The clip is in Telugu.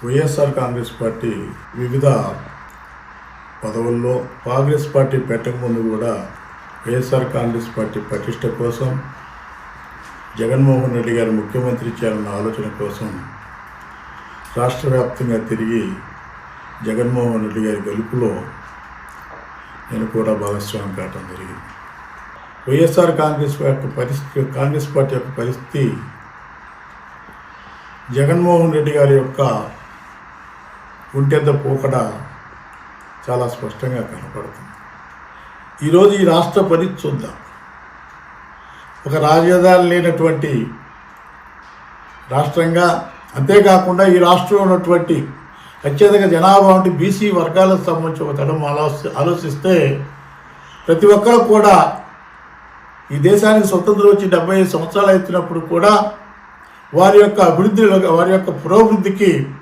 వైఎస్ఆర్ కాంగ్రెస్ పార్టీ వివిధ పదవుల్లో కాంగ్రెస్ పార్టీ పెట్టకముందు కూడా వైఎస్ఆర్ కాంగ్రెస్ పార్టీ ప్రతిష్ట కోసం జగన్మోహన్ రెడ్డి గారు ముఖ్యమంత్రి చేయాలన్న ఆలోచన కోసం రాష్ట్ర వ్యాప్తంగా తిరిగి జగన్మోహన్ రెడ్డి గారి గెలుపులో నేను కూడా భాగస్వామ్యం కావడం జరిగింది. వైఎస్ఆర్ కాంగ్రెస్ పార్టీ యొక్క పరిస్థితి జగన్మోహన్ రెడ్డి గారి యొక్క ఒంటెద్ద పోకడ చాలా స్పష్టంగా కనపడుతుంది. ఈరోజు ఈ రాష్ట్ర పరిస్థితి చూద్దాం. ఒక రాజధాని లేనటువంటి రాష్ట్రంగా, అంతేకాకుండా ఈ రాష్ట్రంలో ఉన్నటువంటి అత్యధిక జనాభా ఉంటే బీసీ వర్గాలకు సంబంధించి ఒక తడం ఆలోచిస్తే ప్రతి ఒక్కరు కూడా ఈ దేశానికి స్వతంత్రం వచ్చి 75 సంవత్సరాలు అవుతున్నప్పుడు కూడా వారి యొక్క అభివృద్ధిలో, వారి యొక్క పురోభివృద్ధికి